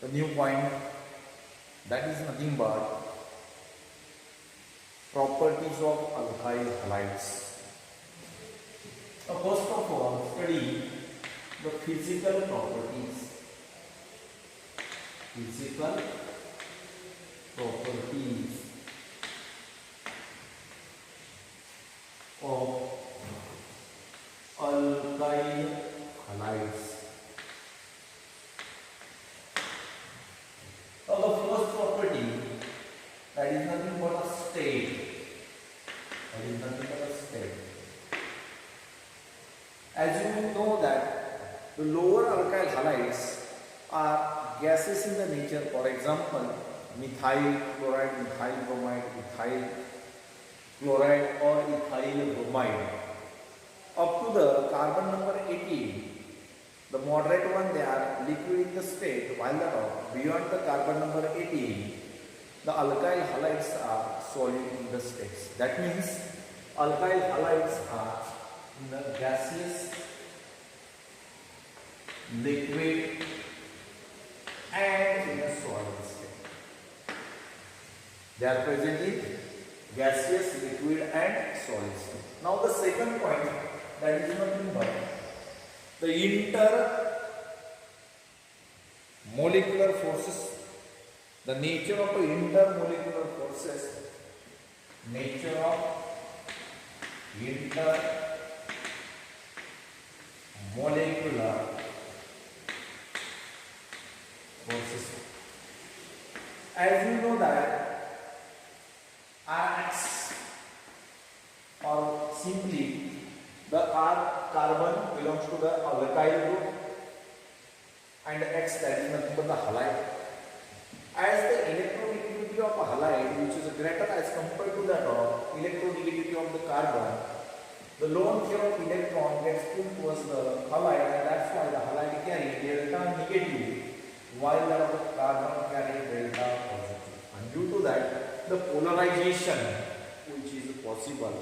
the new point, that is nothing but properties of alkyl halides. Now first of all, study the physical properties. Physical properties of alkyl halides. Now the first property, that is nothing but a state. That is nothing but a state. As you know that the lower alkyl halides are gases in the nature. For example, methyl chloride, methyl bromide, ethyl chloride or ethyl bromide. Up to the carbon number 18, the moderate one, they are liquid in the state, while the beyond the carbon number 18, the alkyl halides are solid in the states. That means alkyl halides are in the gaseous, liquid and in a solid state. They are present in gaseous, liquid and solid state. Now the second point, that is nothing but the intermolecular forces, the nature of intermolecular forces, nature of intermolecular forces. As you know that Rx, or simply the R carbon belongs to the alkyl group and X, that is nothing but the halide. As the electronegativity of a halide, which is greater as compared to that of electronegativity of the carbon, the lone pair of electron gets pulled towards the halide, and that's why the halide carry delta negative while the carbon carry delta positive. And due to that, the polarization which is possible,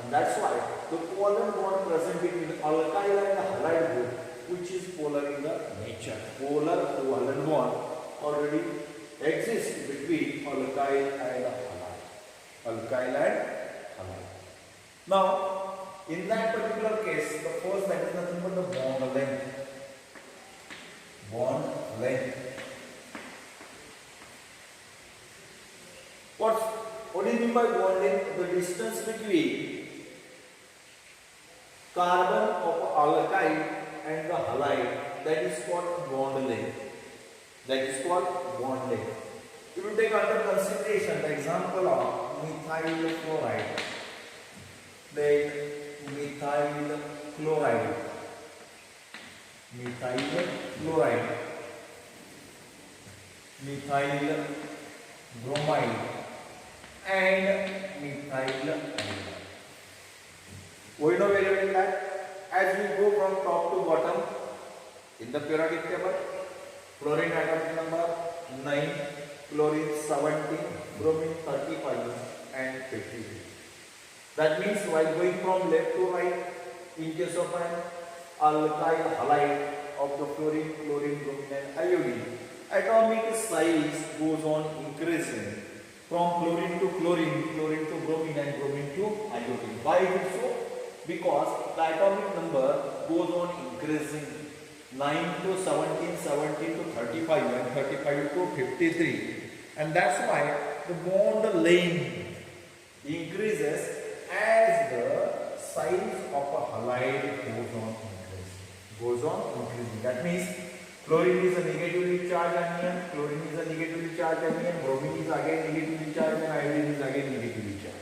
and that's why the covalent bond present between alkyl and the halide group, which is polar in the nature. Polar covalent bond already exists between alkyl and halide. Alkyl and halide. Now, in that particular case, the first, that is nothing but the bond length. Bond length. What do you mean by bond length? The distance between carbon of alkyl and the halide, that is called bond length. That is called bond length. If you take under consideration the example of methyl chloride, then methyl chloride, methyl bromide and methyl iodide. We know very well that as we go from top to bottom in the periodic table, fluorine atomic number 9, chlorine 17, bromine 35 and 53. That means while going from left to right, in case of an alkyl halide of the fluorine, chlorine, bromine and iodine, atomic size goes on increasing from fluorine to chlorine, chlorine to bromine and bromine to iodine. Why is it so? Because the atomic number goes on increasing, 9 to 17, 17 to 35 and 35 to 53, and that's why the bond length increases as the size of a halide goes on increasing. That means fluorine is a negatively charged anion, chlorine is a negatively charged anion, bromine is again negatively charged and iodine is again negatively charged.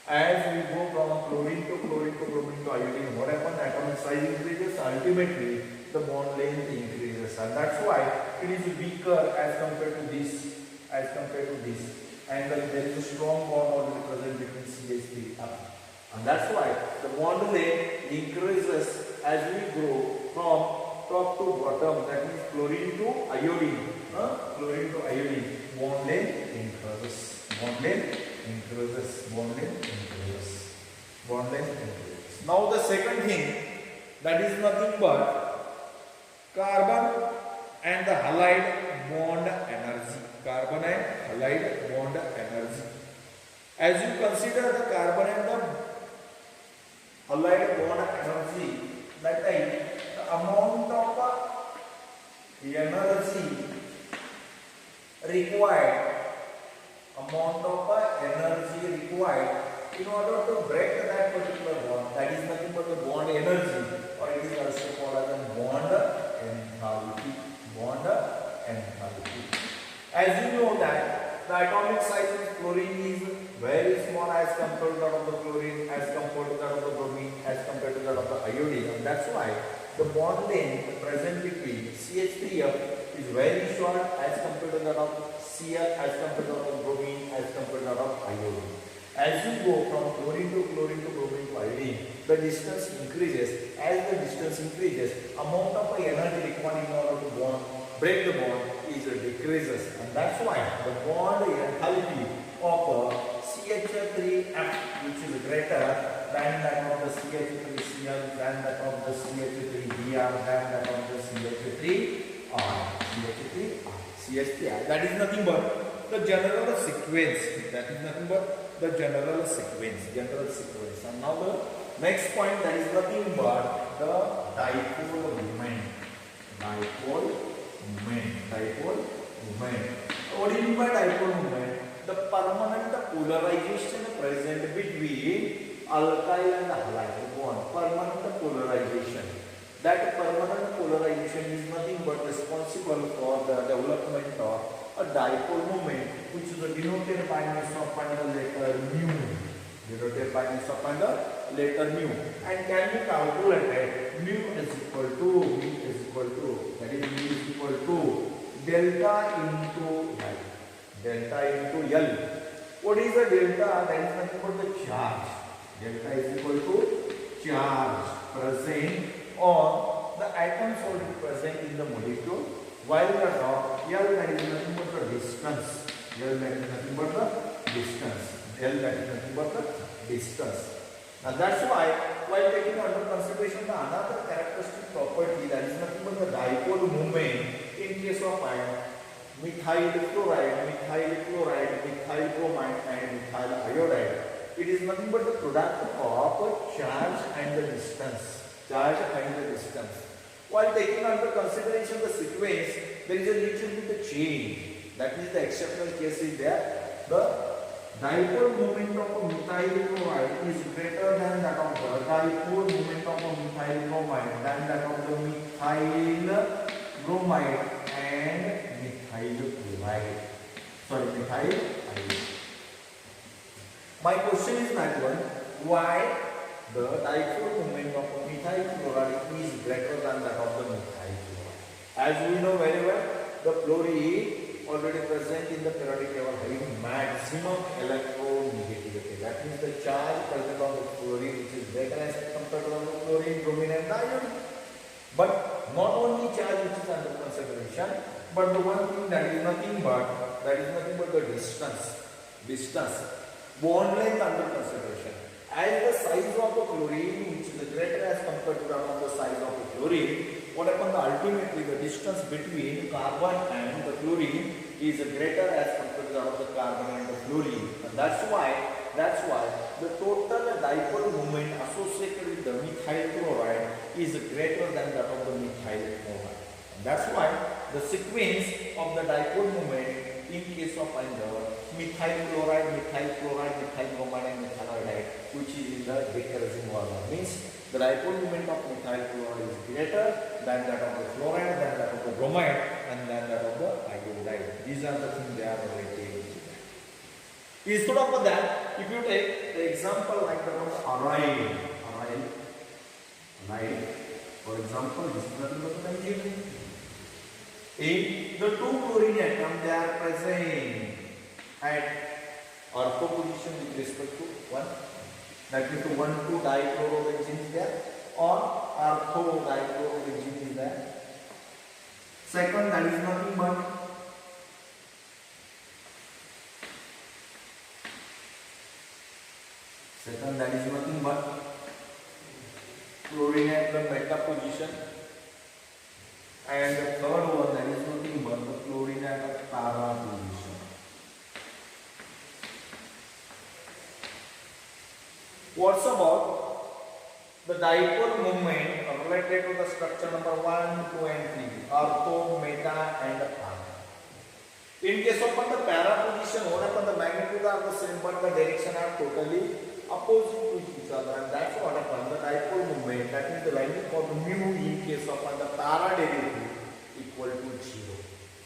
As we go from chlorine to bromine to iodine, what happens? Atomic size increases, ultimately the bond length increases, and that's why it is weaker as compared to this, and there is a strong bond already present between CH3 up, and that's why the bond length increases as we grow from top to bottom. That means chlorine to iodine, bond length increases, Now the second thing, that is nothing but carbon and the halide bond energy. Carbon and halide bond energy. As you consider the carbon and the halide bond energy, that time the amount of energy required, in order to break that particular bond, that is nothing but the bond energy, or it is also called as a bond enthalpy. Bond enthalpy. As you know that the atomic size of chlorine is very small as compared to that of the chlorine, as compared to that of the bromine, as compared to that of the iodine, and that's why the bond length present between CH3F is very short as compared to that of Cl, as compared to that of bromine, as compared to that of iodine. As you go from chlorine to bromine to iodine, the distance increases. As the distance increases, amount of energy required in order to break the bond is decreases, and that's why the bond enthalpy of CH3F, which is greater than that of the CH3Cl, than that of the CH3Br, than that of the CH3R, CH3R. That is nothing but the general sequence. That is nothing but the general sequence. And now the next point, that is nothing but the dipole moment. What do you mean by dipole moment? The permanent polarization present between alkyl and halide bond. Permanent polarization. That permanent polarization is nothing but responsible for the development of a dipole moment, which is denoted by means of the letter mu. And can be calculated. Mu is equal to delta into L. What is the delta? That is nothing but the charge. Delta is equal to charge present on the atoms already present in the molecule, while the dot L, that is nothing but the distance. And that's why, while taking under consideration the another characteristic property, that is nothing but the dipole moment in case of methyl chloride, methyl bromide, and methyl iodide. It is nothing but the product of charge and the distance. While taking under consideration the sequence, there is a little bit of change. That is the exceptional case is there. The dipole moment of methyl chloride is greater than that of the dipole moment of methyl bromide, than that of the methyl bromide and methyl chloride. My question is that one, why the dipole moment of methyl chloride is greater than that of the methyl chloride? As we know very well, the fluorine already present in the periodic table having maximum electronegativity. That means the charge present on the fluorine, which is greater as compared to the chlorine, bromine, and iodine. But not only charge which is under consideration, but the one thing that is nothing but the distance, bond length under consideration. As the size of the chlorine, which is greater as compared to that of the size of the fluorine, what happens ultimately, the distance between carbon and the fluorine is greater as compared to that of the carbon and the fluorine. And that's why the total dipole moment associated with the methyl chloride is greater than that of the methyl chloride. And that's why the sequence of the dipole moment in case of methyl chloride, methyl bromide, and methyl iodide, which is in the decreasing order, means the dipole moment of methyl chloride is greater than that of the fluoride, than that of the bromide, and than that of the iodide. These are the things they are related. Instead of that, if you take the example like the aride, for example, this is nothing but benzene. In the two chlorine atoms, they are present at ortho position with respect to one. That is, 1,2 dichlorobenzene is there, or ortho dichlorobenzene is there. Second, that is nothing but chlorine at the meta position, and the third one, that is nothing but the chlorine what's about the dipole moment related to the structure number 1, 2 and 3, ortho, meta and para. In case of the para position, what happens, the magnitude are the same but the direction are totally opposite to each other, and that's what happens, the dipole moment, that is the value for the mu in case of the para derivative equal to 0.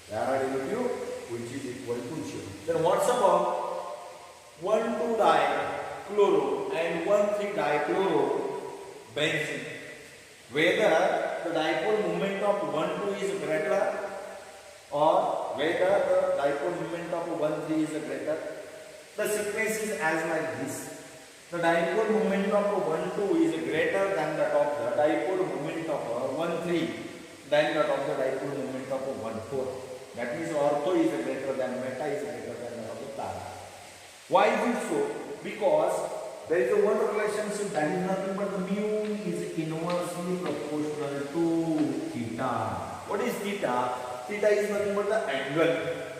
Para derivative which is equal to 0. Then what's about 1,2-dichloro and 1,3-dichloro benzene? Whether the dipole moment of 1,2 is greater or whether the dipole moment of 1,3 is greater. The sequence is as like this. The dipole moment of 1,2 is greater than that of the dipole moment of 1,3 than that of the dipole moment of 1,4. That means ortho is greater than meta is greater than that of the para. Why is it so? Because there is a one relationship that is nothing but the mu is inversely proportional to theta. What is theta? Theta is nothing but the angle.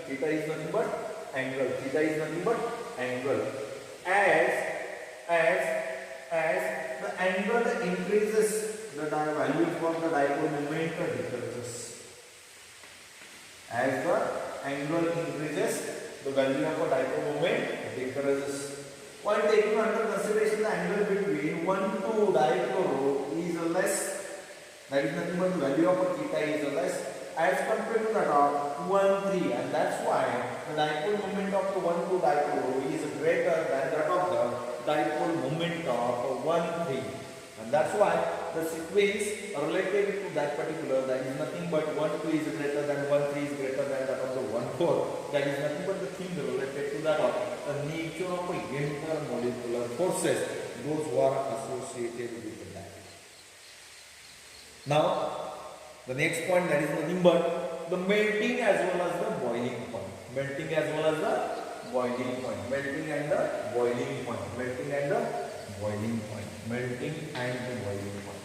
Theta is nothing but angle. Theta is nothing but angle. As the angle increases, the value for the dipole moment decreases. As the angle increases, the value of a dipole moment decreases. While taking under consideration the angle between 1,2-dichloro is less, that is nothing but the value of a theta is less as compared to that of 1,3, and that's why the dipole moment of the 1,2-dichloro is greater than that of the dipole moment of 1,3, and that's why the sequence related to that particular, that is nothing but 1,2 is greater than 1,3 is greater than that of the 1,4, that is nothing but the thing related to that of the nature of intermolecular forces, those who are associated with that. Now, the next point, that is nothing but the melting as well as the boiling point. Melting as well as the boiling point. Melting and the boiling point. Melting and the boiling point. Melting and the boiling point.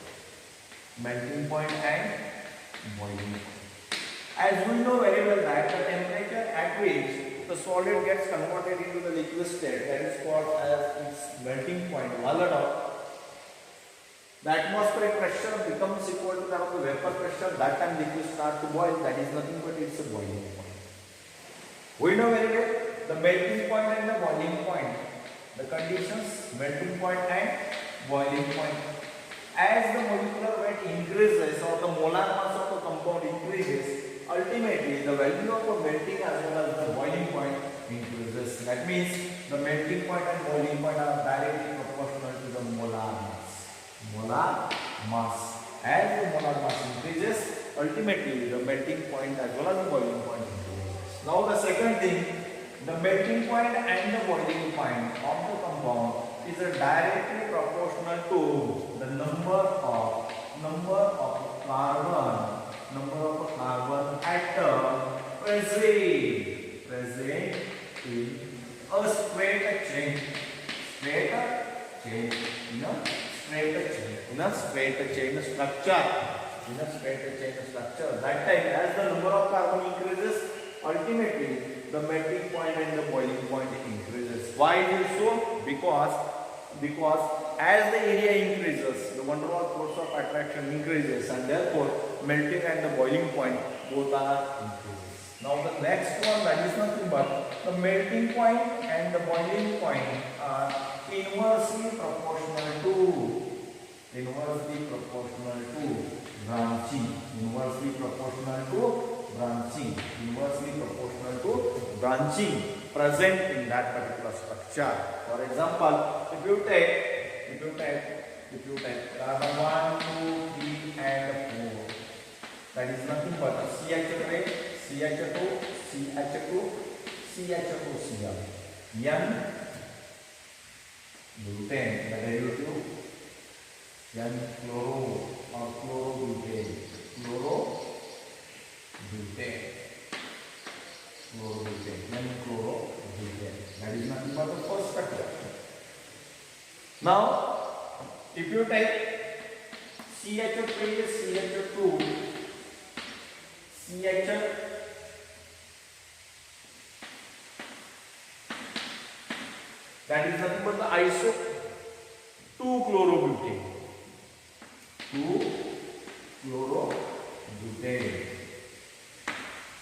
Melting point and boiling point. As we know very well that the temperature at which the solid gets converted into the liquid state, that is called as its melting point. The atmospheric pressure becomes equal to that of the vapor pressure. That time liquid starts to boil. That is nothing but it's a boiling point. We know very well the melting point and the boiling point. The conditions, melting point and boiling point. As the molecular weight increases or the molar mass of the compound increases, ultimately the value of the melting as well as the boiling point increases. That means the melting point and boiling point are directly proportional to the molar mass. Molar mass. As the molar mass increases, ultimately the melting point as well as the boiling point increases. Now the second thing, the melting point and the boiling point of the compound is directly proportional to the number of carbon atom present in a straight chain. In a straight chain structure. That time, as the number of carbon increases, ultimately the melting point and the boiling point increases. Why is it so? Because as the area increases, the van der Waals force of attraction increases, and therefore melting and the boiling point both are increases. Now the next one, that is nothing but the melting point and the boiling point are inversely proportional to branching present in that particular structure. For example, if you take carbon 1, 2, 3 and 4, that is nothing but CH3, CH2, CH2, CH2, Cl. N butane, the derivative N chloro or chlorobutane. N chlorobutane. That is nothing but the first structure. Now, if you take CH3, CH2, CH, that is nothing but the iso 2-chlorobutane. 2-chlorobutane.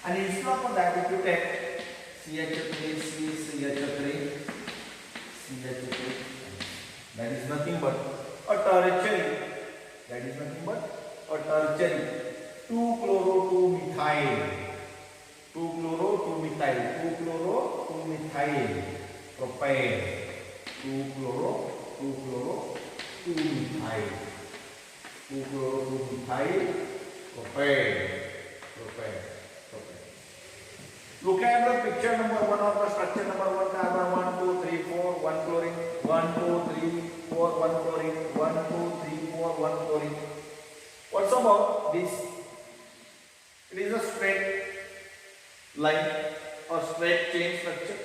And instead of that, if you take CH3, that is nothing but a tertiary. That is nothing but a tertiary. 2-chloro-2-methyl. 2-chloro-2-methyl. 2-chloro-2-methyl propane. 2-chloro-2-methyl. 2-chloro-2-methyl propane. Look at the picture number 1 of the structure number 1, carbon 1, 2, 3, 4, 1 chlorine, 1, 2, 3, 4, 1 chlorine, 1, 2, 3, 4, 1 chlorine. What's about this? It is a straight line or straight chain structure.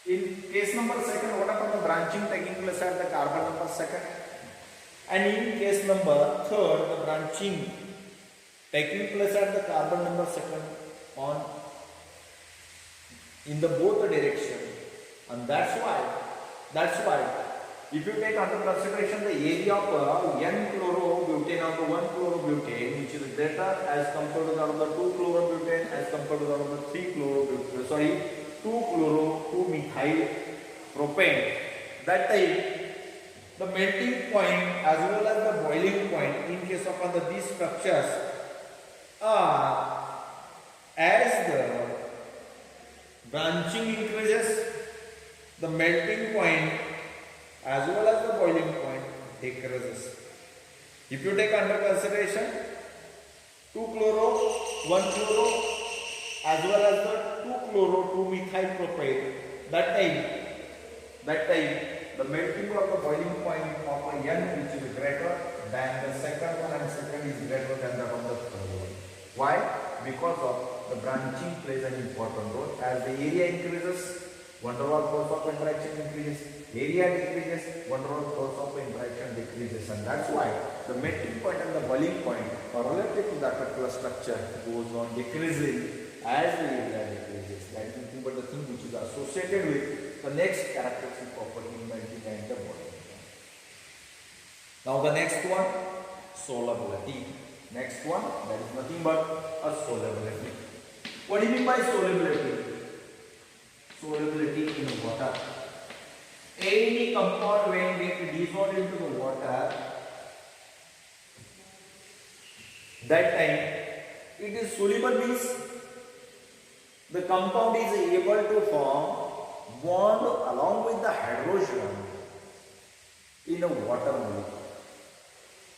In case number 2, what about the branching taking place at the carbon number 2? And in case number 3, the branching taking place at the carbon number 2 on in the both direction, and that's why if you take under consideration the area of n-chlorobutane of the 1-chlorobutane, which is greater as compared to that of the 2-chlorobutane as compared to that of the 2-chloro-2-methyl propane, that time the melting point as well as the boiling point in case of under these structures are as the branching increases, the melting point as well as the boiling point decreases. If you take under consideration 2-chloro, 1-chloro as well as the 2-chloro-2-methyl propane, that time the melting of the boiling point of a N which is greater than the second one, and second is greater than that of the third one. Why? Because of the branching plays an important role. As the area increases, van der Waals force of interaction increases, area decreases, van der Waals force of interaction decreases, and that's why the melting point and the boiling point are relative to that particular structure goes on decreasing as the area decreases. That is nothing but the thing which is associated with the next characteristic property in melting and the boiling. Now the next one, solubility. Next one, that is nothing but a solubility. What do you mean by solubility? Solubility in water. Any compound when get dissolved into the water, that time it is soluble means the compound is able to form bond along with the hydrogen in a water molecule.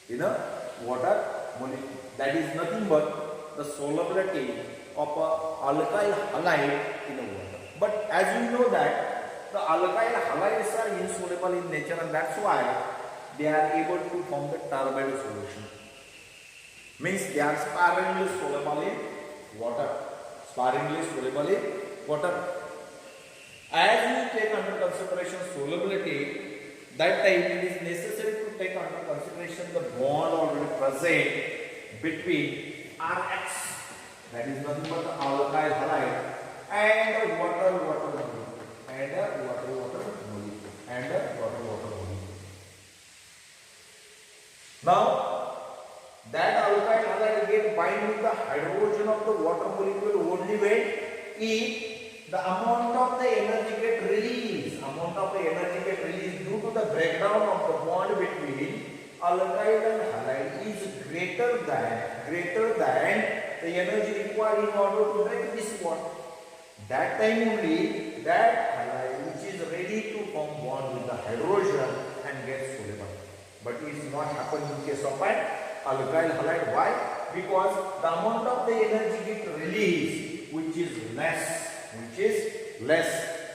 In a water molecule. That is nothing but the solubility of a alkyl halide in a water. But as you know that the alkyl halides are insoluble in nature, and that's why they are able to form the turbid solution. Means they are sparingly soluble in water. Sparingly soluble in water. As you take under consideration solubility, that time it is necessary to take under consideration the bond already present between Rx, that is nothing but the alkyl halide, and the water molecule, and the water molecule. Now that alkyl halide get bind with the hydrogen of the water molecule only when if the amount of the energy get released, due to the breakdown of the bond between alkyl and halide is greater than the energy required in order to break this bond. That time only that halide which is ready to form bond with the hydrogen and get soluble. But it is not happen in case of an alkyl halide. Why? Because the amount of the energy get released which is less,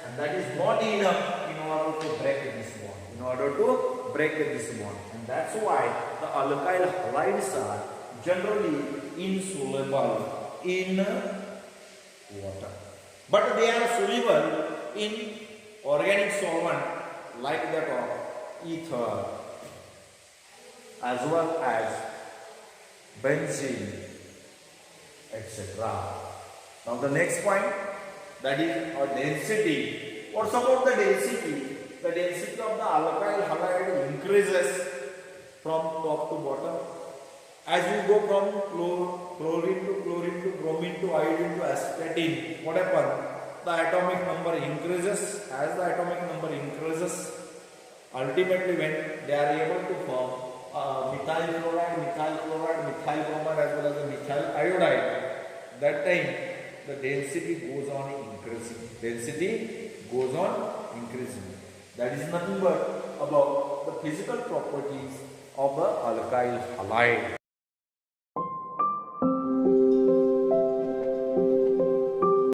and that is not enough in order to break this bond. And that's why the alkyl halides are generally insoluble in water, but they are soluble in organic solvent like that of ether as well as benzene, etc. Now the next point, that is our density. What's about the density? the density of the alkyl halide increases from top to bottom. As you go from chlorine to bromine to iodine to astatine, what happens? The atomic number increases. As the atomic number increases, ultimately when they are able to form methyl chloride, methyl bromide as well as the methyl iodide, that time the density goes on increasing. Density goes on increasing. That is nothing but about the physical properties of the alkyl halide.